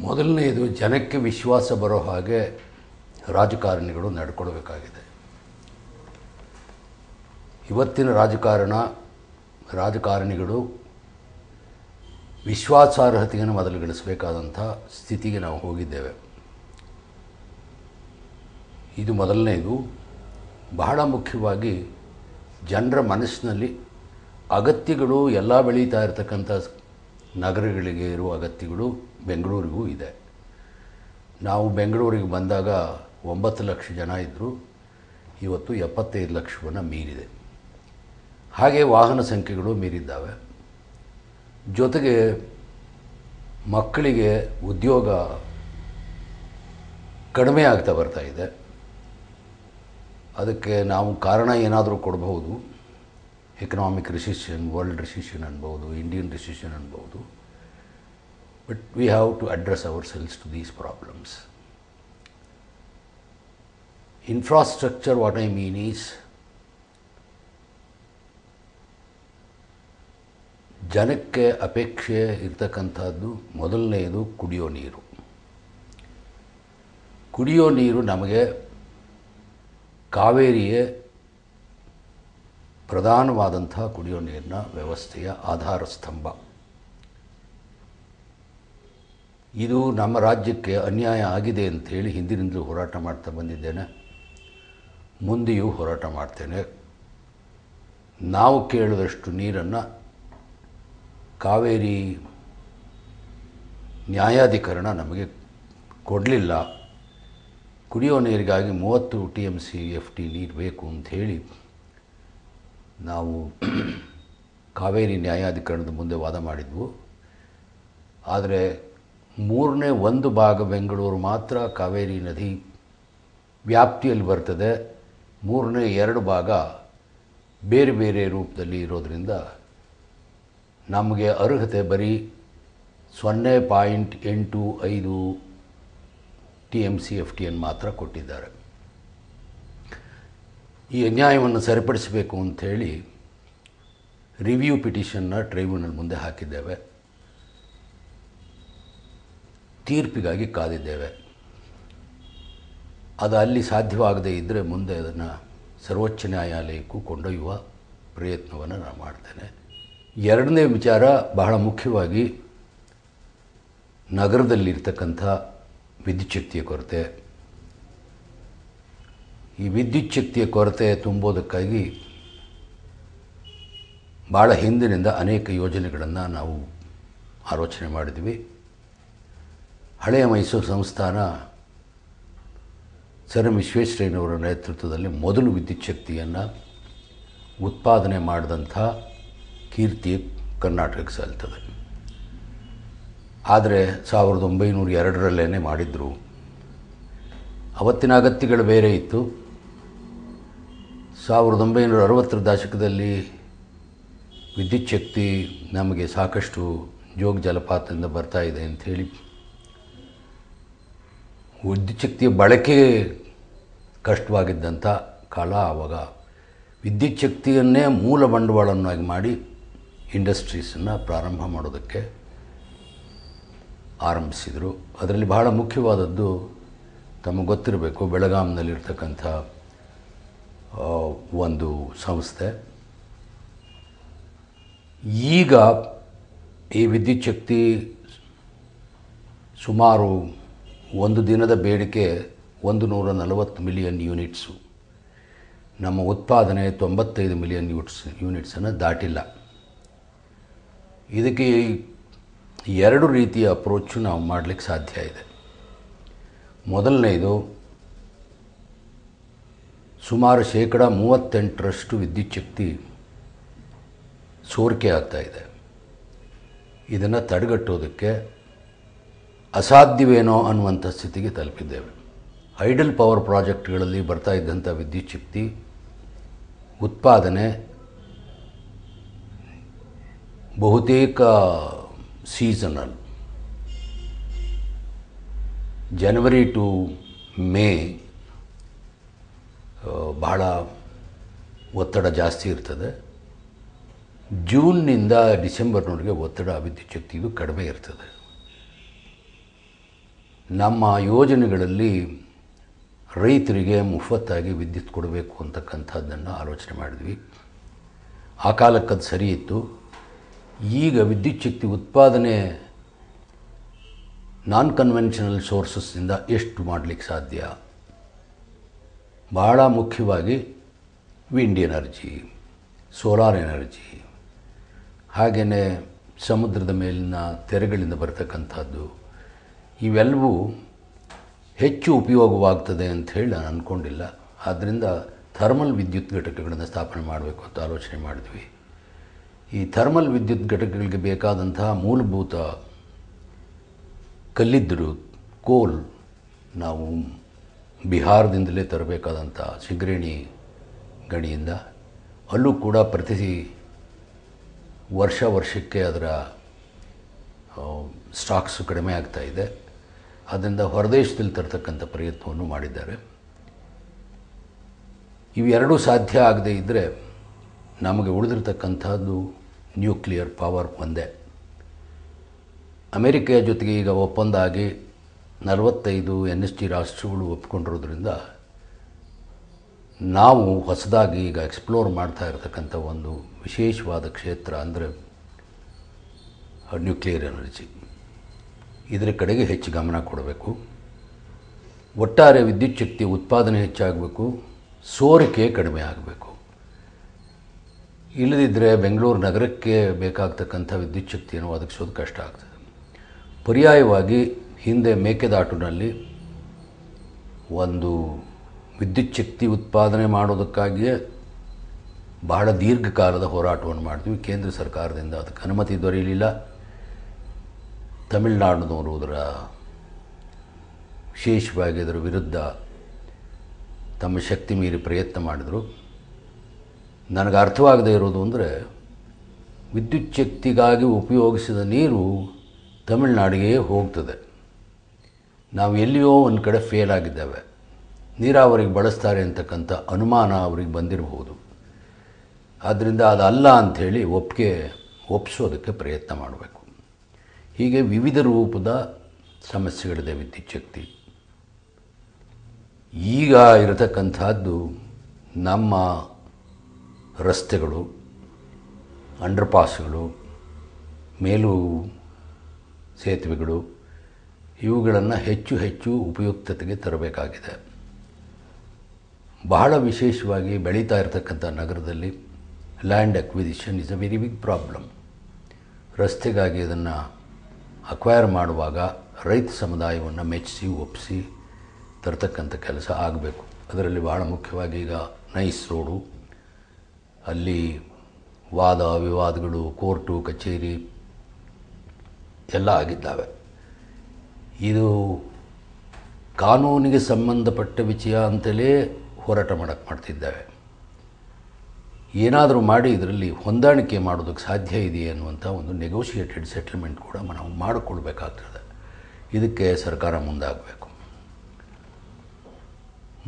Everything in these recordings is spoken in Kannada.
ಮೊದಲನೆಯದು ಜನಕ್ಕೆ ವಿಶ್ವಾಸ ಬರೋ ಹಾಗೆ ರಾಜಕಾರಣಿಗಳು ನಡ್ಕೊಳ್ಬೇಕಾಗಿದೆ. ಇವತ್ತಿನ ರಾಜಕಾರಣಿಗಳು ವಿಶ್ವಾಸಾರ್ಹತೆಯನ್ನು ಮೊದಲು ಗಳಿಸಬೇಕಾದಂಥ ಸ್ಥಿತಿಗೆ ನಾವು ಹೋಗಿದ್ದೇವೆ. ಇದು ಮೊದಲನೆಯದು. ಬಹಳ ಮುಖ್ಯವಾಗಿ ಜನರ ಮನಸ್ಸಿನಲ್ಲಿ ಅಗತ್ಯಗಳು ಎಲ್ಲ ಬೆಳೀತಾ ಇರತಕ್ಕಂಥ ನಗರಗಳಿಗೆ ಇರುವ ಅಗತ್ಯಗಳು ಬೆಂಗಳೂರಿಗೂ ಇದೆ. ನಾವು ಬೆಂಗಳೂರಿಗೆ ಬಂದಾಗ 9 ಲಕ್ಷ ಜನ ಇದ್ದರು, ಇವತ್ತು 75 ಲಕ್ಷವನ್ನು ಮೀರಿದೆ. ಹಾಗೆ ವಾಹನ ಸಂಖ್ಯೆಗಳು ಮೀರಿದ್ದಾವೆ. ಜೊತೆಗೆ ಮಕ್ಕಳಿಗೆ ಉದ್ಯೋಗ ಕಡಿಮೆ ಆಗ್ತಾ ಬರ್ತಾ ಇದೆ. ಅದಕ್ಕೆ ನಾವು ಕಾರಣ ಏನಾದರೂ ಕೊಡಬಹುದು. ಎಕನಾಮಿಕ್ ರಿಸೆಷನ್, ವರ್ಲ್ಡ್ ರಿಸೆಷನ್ ಅನ್ಬೋದು, ಇಂಡಿಯನ್ ರಿಸೆಷನ್ ಅನ್ಬೋದು. But we have to address our selves to these problems. Infrastructure, what I mean is, ಜನಕ್ಕೆ ಅಪೇಕ್ಷೆ ಇರ್ತಕ್ಕಂಥದ್ದು ಮೊದಲನೆಯದು ಕುಡಿಯೋ ನೀರು. ಕುಡಿಯೋ ನೀರು ನಮಗೆ ಕಾವೇರಿಯೇ ಪ್ರಧಾನವಾದಂಥ ಕುಡಿಯೋ ನೀರಿನ ವ್ಯವಸ್ಥೆಯ ಆಧಾರ ಸ್ತಂಭ. ಇದು ನಮ್ಮ ರಾಜ್ಯಕ್ಕೆ ಅನ್ಯಾಯ ಆಗಿದೆ ಅಂಥೇಳಿ ಹಿಂದಿನಿಂದಲೂ ಹೋರಾಟ ಮಾಡ್ತಾ ಬಂದಿದ್ದೇನೆ, ಮುಂದೆಯೂ ಹೋರಾಟ ಮಾಡ್ತೇನೆ. ನಾವು ಕೇಳಿದಷ್ಟು ನೀರನ್ನು ಕಾವೇರಿ ನ್ಯಾಯಾಧಿಕರಣ ನಮಗೆ ಕೊಡಲಿಲ್ಲ. ಕುಡಿಯೋ ನೀರಿಗಾಗಿ 30 TMCFT ನೀರು ಬೇಕು ಅಂಥೇಳಿ ನಾವು ಕಾವೇರಿ ನ್ಯಾಯಾಧಿಕರಣದ ಮುಂದೆ ವಾದ ಮಾಡಿದ್ವು. ಆದರೆ 1/3 ಭಾಗ ಬೆಂಗಳೂರು ಮಾತ್ರ ಕಾವೇರಿ ನದಿ ವ್ಯಾಪ್ತಿಯಲ್ಲಿ ಬರ್ತದೆ. 2/3 ಭಾಗ ಬೇರೆ ಬೇರೆ ರೂಪದಲ್ಲಿ ಇರೋದರಿಂದ ನಮಗೆ ಅರ್ಹತೆ ಬರೀ 0.85 TMCFTಯನ್ನು ಮಾತ್ರ ಕೊಟ್ಟಿದ್ದಾರೆ. ಈ ಅನ್ಯಾಯವನ್ನು ಸರಿಪಡಿಸಬೇಕು ಅಂಥೇಳಿ ರಿವ್ಯೂ ಪಿಟಿಷನ್ನ ಟ್ರೈಬ್ಯುನಲ್ ಮುಂದೆ ಹಾಕಿದ್ದೇವೆ. ತೀರ್ಪಿಗಾಗಿ ಕಾದಿದ್ದೇವೆ. ಅದು ಅಲ್ಲಿ ಸಾಧ್ಯವಾಗದೇ ಇದ್ದರೆ ಮುಂದೆ ಅದನ್ನು ಸರ್ವೋಚ್ಚ ನ್ಯಾಯಾಲಯಕ್ಕೂ ಕೊಂಡೊಯ್ಯುವ ಪ್ರಯತ್ನವನ್ನು ನಾನು ಮಾಡ್ತೇನೆ. ಎರಡನೇ ವಿಚಾರ ಬಹಳ ಮುಖ್ಯವಾಗಿ ನಗರದಲ್ಲಿರ್ತಕ್ಕಂಥ ವಿದ್ಯುಚ್ಛಕ್ತಿಯ ಕೊರತೆ. ಈ ವಿದ್ಯುಚ್ಛಕ್ತಿಯ ಕೊರತೆ ತುಂಬೋದಕ್ಕಾಗಿ ಭಾಳ ಹಿಂದಿನಿಂದ ಅನೇಕ ಯೋಜನೆಗಳನ್ನು ನಾವು ಆಲೋಚನೆ ಮಾಡಿದ್ವಿ. ಹಳೆಯ ಮೈಸೂರು ಸಂಸ್ಥಾನ ಸರ್ ವಿಶ್ವೇಶ್ವರಯ್ಯನವರ ನೇತೃತ್ವದಲ್ಲಿ ಮೊದಲು ವಿದ್ಯುಚ್ಛಕ್ತಿಯನ್ನು ಉತ್ಪಾದನೆ ಮಾಡಿದಂಥ ಕೀರ್ತಿ ಕರ್ನಾಟಕಕ್ಕೆ ಸಲ್ತದೆ. ಆದರೆ 1902ರಲ್ಲೇ ಮಾಡಿದ್ರು. ಅವತ್ತಿನ ಅಗತ್ಯಗಳು ಬೇರೆ ಇತ್ತು. 1960ರ ದಶಕದಲ್ಲಿ ವಿದ್ಯುಚ್ಛಕ್ತಿ ನಮಗೆ ಸಾಕಷ್ಟು ಜೋಗ ಜಲಪಾತದಿಂದ ಬರ್ತಾ ಇದೆ ಅಂಥೇಳಿ ವಿದ್ಯುಚ್ಛಕ್ತಿಯ ಬಳಕೆ ಕಷ್ಟವಾಗಿದ್ದಂಥ ಕಾಲ. ಆವಾಗ ವಿದ್ಯುಚ್ಛಕ್ತಿಯನ್ನೇ ಮೂಲ ಬಂಡವಾಳವನ್ನಾಗಿ ಮಾಡಿ ಇಂಡಸ್ಟ್ರೀಸನ್ನು ಪ್ರಾರಂಭ ಮಾಡೋದಕ್ಕೆ ಆರಂಭಿಸಿದರು. ಅದರಲ್ಲಿ ಬಹಳ ಮುಖ್ಯವಾದದ್ದು ತಮಗೆ ಗೊತ್ತಿರಬೇಕು, ಬೆಳಗಾಂನಲ್ಲಿರ್ತಕ್ಕಂಥ ಒಂದು ಸಂಸ್ಥೆ. ಈಗ ಈ ವಿದ್ಯುಚ್ಛಕ್ತಿ ಸುಮಾರು ಒಂದು ದಿನದ ಬೇಡಿಕೆ 140 ಮಿಲಿಯನ್ ಯೂನಿಟ್ಸು. ನಮ್ಮ ಉತ್ಪಾದನೆ 95 ಮಿಲಿಯನ್ ಯೂನಿಟ್ಸನ್ನು ದಾಟಿಲ್ಲ. ಇದಕ್ಕೆ 2 ರೀತಿಯ ಅಪ್ರೋಚು ನಾವು ಮಾಡಲಿಕ್ಕೆ ಸಾಧ್ಯ ಇದೆ. ಮೊದಲನೆಯದು, ಸುಮಾರು 38% ವಿದ್ಯುಚ್ಛಕ್ತಿ ಸೋರಿಕೆ ಆಗ್ತಾಯಿದೆ. ಇದನ್ನು ತಡೆಗಟ್ಟೋದಕ್ಕೆ ಅಸಾಧ್ಯವೇನೋ ಅನ್ನುವಂಥ ಸ್ಥಿತಿಗೆ ತಲುಪಿದ್ದೇವೆ. ಐಡಲ್ ಪವರ್ ಪ್ರಾಜೆಕ್ಟ್ಗಳಲ್ಲಿ ಬರ್ತಾ ಇದ್ದಂಥ ವಿದ್ಯುಚ್ಛಕ್ತಿ ಉತ್ಪಾದನೆ ಬಹುತೇಕ ಸೀಸನಲ್. ಜನವರಿ ಟು ಮೇ ಬಹಳ ಒತ್ತಡ ಜಾಸ್ತಿ ಇರ್ತದೆ. ಜೂನ್ನಿಂದ ಡಿಸೆಂಬರ್ನವರೆಗೆ ಒತ್ತಡ ವಿದ್ಯುಚ್ಛಕ್ತಿದು ಕಡಿಮೆ ಇರ್ತದೆ. ನಮ್ಮ ಯೋಜನೆಗಳಲ್ಲಿ ರೈತರಿಗೆ ಮುಫತ್ತಾಗಿ ವಿದ್ಯುತ್ ಕೊಡಬೇಕು ಅಂತಕ್ಕಂಥದ್ದನ್ನು ಆಲೋಚನೆ ಮಾಡಿದ್ವಿ. ಆ ಕಾಲಕ್ಕೆ ಅದು ಸರಿ ಇತ್ತು. ಈಗ ವಿದ್ಯುತ್ ಶಕ್ತಿ ಉತ್ಪಾದನೆ ನಾನ್ ಕನ್ವೆನ್ಷನಲ್ ಸೋರ್ಸಸ್ಸಿಂದ ಎಷ್ಟು ಮಾಡಲಿಕ್ಕೆ ಸಾಧ್ಯ? ಭಾಳ ಮುಖ್ಯವಾಗಿ ವಿಂಡ್ ಎನರ್ಜಿ, ಸೋಲಾರ್ ಎನರ್ಜಿ, ಹಾಗೆಯೇ ಸಮುದ್ರದ ಮೇಲಿನ ತೆರೆಗಳಿಂದ ಬರ್ತಕ್ಕಂಥದ್ದು, ಇವೆಲ್ಲವೂ ಹೆಚ್ಚು ಉಪಯೋಗವಾಗ್ತದೆ ಅಂಥೇಳಿ ನಾನು ಅಂದ್ಕೊಂಡಿಲ್ಲ. ಆದ್ದರಿಂದ ಥರ್ಮಲ್ ವಿದ್ಯುತ್ ಘಟಕಗಳನ್ನು ಸ್ಥಾಪನೆ ಮಾಡಬೇಕು ಅಂತ ಆಲೋಚನೆ ಮಾಡಿದ್ವಿ. ಈ ಥರ್ಮಲ್ ವಿದ್ಯುತ್ ಘಟಕಗಳಿಗೆ ಬೇಕಾದಂತಹ ಮೂಲಭೂತ ಕಲ್ಲಿದ್ದಲು, ಕೋಲ್ ನಾವು ಬಿಹಾರದಿಂದಲೇ ತರಬೇಕಾದಂಥ ಸಿಂಗರೇಣಿ ಗಣಿಯಿಂದ, ಅಲ್ಲೂ ಕೂಡ ಪ್ರತಿ ವರ್ಷಕ್ಕೆ ಅದರ ಸ್ಟಾಕ್ಸು ಕಡಿಮೆ ಆಗ್ತಾಯಿದೆ. ಅದರಿಂದ ಹೊರದೇಶದಲ್ಲಿ ತರ್ತಕ್ಕಂಥ ಪ್ರಯತ್ನವನ್ನು ಮಾಡಿದ್ದಾರೆ. ಇವೆರಡೂ ಸಾಧ್ಯ ಆಗದೇ ಇದ್ದರೆ ನಮಗೆ ಉಳಿದಿರ್ತಕ್ಕಂಥದ್ದು ನ್ಯೂಕ್ಲಿಯರ್ ಪವರ್ ಒಂದೇ. ಅಮೇರಿಕೆಯ ಜೊತೆಗೆ ಈಗ ಒಪ್ಪಂದ ಆಗಿ 45 NSG ರಾಷ್ಟ್ರಗಳು ಒಪ್ಕೊಂಡಿರೋದ್ರಿಂದ ನಾವು ಹೊಸದಾಗಿ ಈಗ ಎಕ್ಸ್ಪ್ಲೋರ್ ಮಾಡ್ತಾ ಇರತಕ್ಕಂಥ ಒಂದು ವಿಶೇಷವಾದ ಕ್ಷೇತ್ರ ಅಂದರೆ ನ್ಯೂಕ್ಲಿಯರ್ ಎನರ್ಜಿ. ಇದರ ಕಡೆಗೆ ಹೆಚ್ಚು ಗಮನ ಕೊಡಬೇಕು. ಒಟ್ಟಾರೆ ವಿದ್ಯುತ್ ಶಕ್ತಿ ಉತ್ಪಾದನೆ ಹೆಚ್ಚಾಗಬೇಕು, ಸೋರಿಕೆ ಕಡಿಮೆ ಆಗಬೇಕು. ಇಲ್ಲದಿದ್ದರೆ ಬೆಂಗಳೂರು ನಗರಕ್ಕೆ ಬೇಕಾಗ್ತಕ್ಕಂಥ ವಿದ್ಯುತ್ ಶಕ್ತಿಯನ್ನು ಒದಗಿಸೋದು ಕಷ್ಟ ಆಗ್ತದೆ. ಪರ್ಯಾಯವಾಗಿ ಹಿಂದೆ ಮೇಕೆದಾಟುನಲ್ಲಿ ಒಂದು ವಿದ್ಯುತ್ ಶಕ್ತಿ ಉತ್ಪಾದನೆ ಮಾಡೋದಕ್ಕಾಗಿಯೇ ಬಹಳ ದೀರ್ಘಕಾಲದ ಹೋರಾಟವನ್ನು ಮಾಡಿದ್ವಿ. ಕೇಂದ್ರ ಸರ್ಕಾರದಿಂದ ಅದಕ್ಕೆ ಅನುಮತಿ ದೊರೆಯಲಿಲ್ಲ. ತಮಿಳುನಾಡಿನವರು ಅದರ ವಿಶೇಷವಾಗಿ ಅದರ ವಿರುದ್ಧ ತಮ್ಮ ಶಕ್ತಿ ಮೀರಿ ಪ್ರಯತ್ನ ಮಾಡಿದರು. ನನಗೆ ಅರ್ಥವಾಗದೇ ಇರೋದು ಅಂದರೆ, ವಿದ್ಯುತ್ ಶಕ್ತಿಗಾಗಿ ಉಪಯೋಗಿಸಿದ ನೀರು ತಮಿಳುನಾಡಿಗೆ ಹೋಗ್ತದೆ. ನಾವು ಎಲ್ಲಿಯೋ ಒಂದು ಕಡೆ ಫೇಲ್ ಆಗಿದ್ದೇವೆ. ನೀರಾವರಿಗೆ ಬಳಸ್ತಾರೆ ಅಂತಕ್ಕಂಥ ಅನುಮಾನ ಅವರಿಗೆ ಬಂದಿರಬಹುದು. ಆದ್ದರಿಂದ ಅದಲ್ಲ ಅಂಥೇಳಿ ಒಪ್ಪಿಸೋದಕ್ಕೆ ಪ್ರಯತ್ನ ಮಾಡಬೇಕು. ಹೀಗೆ ವಿವಿಧ ರೂಪದ ಸಮಸ್ಯೆಗಳಿದೆ ವಿದ್ಯುತ್ ಶಕ್ತಿ. ಈಗ ಇರತಕ್ಕಂಥದ್ದು ನಮ್ಮ ರಸ್ತೆಗಳು, ಅಂಡರ್ಪಾಸ್ಗಳು, ಮೇಲು ಸೇತುವೆಗಳು, ಇವುಗಳನ್ನು ಹೆಚ್ಚು ಉಪಯುಕ್ತತೆಗೆ ತರಬೇಕಾಗಿದೆ. ಬಹಳ ವಿಶೇಷವಾಗಿ ಬೆಳೀತಾ ಇರತಕ್ಕಂಥ ನಗರದಲ್ಲಿ land acquisition is a very big problem. ರಸ್ತೆಗಾಗಿ ಅದನ್ನು ಅಕ್ವೈರ್ ಮಾಡುವಾಗ ರೈತ ಸಮುದಾಯವನ್ನು ಮೆಚ್ಚಿಸಿ ಒಪ್ಪಿಸಿ ತರ್ತಕ್ಕಂಥ ಕೆಲಸ ಆಗಬೇಕು. ಅದರಲ್ಲಿ ಭಾಳ ಮುಖ್ಯವಾಗಿ ಈಗ ನೈಸ್ ರೋಡು, ಅಲ್ಲಿ ವಾದ ವಿವಾದಗಳು, ಕೋರ್ಟು ಕಚೇರಿ ಎಲ್ಲ ಆಗಿದ್ದಾವೆ. ಇದು ಕಾನೂನಿಗೆ ಸಂಬಂಧಪಟ್ಟ ವಿಷಯ ಅಂತಲೇ ಹೋರಾಟ ಮಾಡ್ತಿದ್ದೇವೆ. ಏನಾದರೂ ಮಾಡಿ ಇದರಲ್ಲಿ ಹೊಂದಾಣಿಕೆ ಮಾಡೋದಕ್ಕೆ ಸಾಧ್ಯ ಇದೆಯೇ ಅನ್ನುವಂಥ ಒಂದು ನೆಗೋಷಿಯೇಟೆಡ್ ಸೆಟಲ್ಮೆಂಟ್ ಕೂಡ ನಾವು ಮಾಡಿಕೊಳ್ಬೇಕಾಗ್ತದೆ. ಇದಕ್ಕೆ ಸರ್ಕಾರ ಮುಂದಾಗಬೇಕು.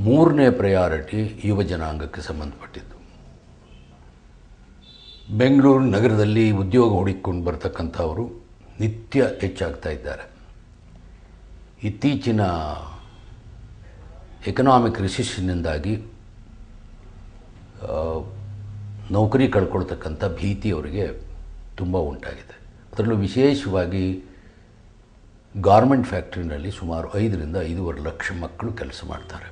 ಮೂರನೇ ಪ್ರಯಾರಿಟಿ ಯುವ ಜನಾಂಗಕ್ಕೆ ಸಂಬಂಧಪಟ್ಟಿದ್ದು. ಬೆಂಗಳೂರು ನಗರದಲ್ಲಿ ಉದ್ಯೋಗ ಹುಡುಕಿಕೊಂಡು ಬರ್ತಕ್ಕಂಥವರು ನಿತ್ಯ ಹೆಚ್ಚಾಗ್ತಾ ಇದ್ದಾರೆ. ಇತ್ತೀಚಿನ ಎಕನಾಮಿಕ್ ರಿಸೆಷನ್ನಿಂದಾಗಿ ನೌಕರಿ ಕಳ್ಕೊಳ್ತಕ್ಕಂಥ ಭೀತಿ ಅವರಿಗೆ ತುಂಬ ಉಂಟಾಗಿದೆ. ಅದರಲ್ಲೂ ವಿಶೇಷವಾಗಿ ಗಾರ್ಮೆಂಟ್ ಫ್ಯಾಕ್ಟ್ರಿನಲ್ಲಿ ಸುಮಾರು 5ರಿಂದ 5.5 ಲಕ್ಷ ಮಕ್ಕಳು ಕೆಲಸ ಮಾಡ್ತಾರೆ.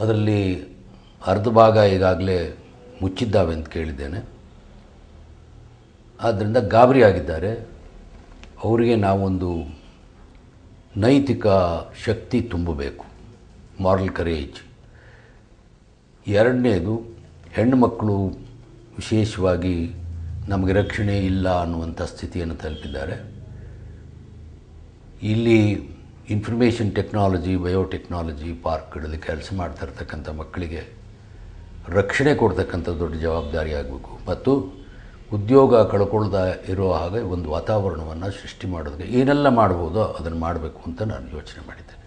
ಅದರಲ್ಲಿ ಅರ್ಧ ಭಾಗ ಈಗಾಗಲೇ ಮುಚ್ಚಿದ್ದಾವೆ ಅಂತ ಕೇಳಿದ್ದೇನೆ. ಆದ್ದರಿಂದ ಗಾಬರಿ ಆಗಿದ್ದಾರೆ. ಅವರಿಗೆ ನಾವೊಂದು ನೈತಿಕ ಶಕ್ತಿ ತುಂಬಬೇಕು, ಮಾರಲ್ ಕರೇಜ್. ಎರಡನೇದು, ಹೆಣ್ಣುಮಕ್ಕಳು ವಿಶೇಷವಾಗಿ ನಮಗೆ ರಕ್ಷಣೆ ಇಲ್ಲ ಅನ್ನುವಂಥ ಸ್ಥಿತಿಯನ್ನು ತಲುಪಿದ್ದಾರೆ. ಇಲ್ಲಿ ಇನ್ಫಾರ್ಮೇಷನ್ ಟೆಕ್ನಾಲಜಿ, ಬಯೋಟೆಕ್ನಾಲಜಿ ಪಾರ್ಕ್ಗಳಲ್ಲಿ ಕೆಲಸ ಮಾಡ್ತಾ ಇರ್ತಕ್ಕಂಥ ಮಕ್ಕಳಿಗೆ ರಕ್ಷಣೆ ಕೊಡ್ತಕ್ಕಂಥ ದೊಡ್ಡ ಜವಾಬ್ದಾರಿ ಆಗಬೇಕು. ಮತ್ತು ಉದ್ಯೋಗ ಕಳ್ಕೊಳ್ತಾ ಇರೋ ಹಾಗೆ ಒಂದು ವಾತಾವರಣವನ್ನು ಸೃಷ್ಟಿ ಮಾಡೋದಕ್ಕೆ ಏನೆಲ್ಲ ಮಾಡ್ಬೋದೋ ಅದನ್ನು ಮಾಡಬೇಕು ಅಂತ ನಾನು ಯೋಚನೆ ಮಾಡಿದ್ದೇನೆ.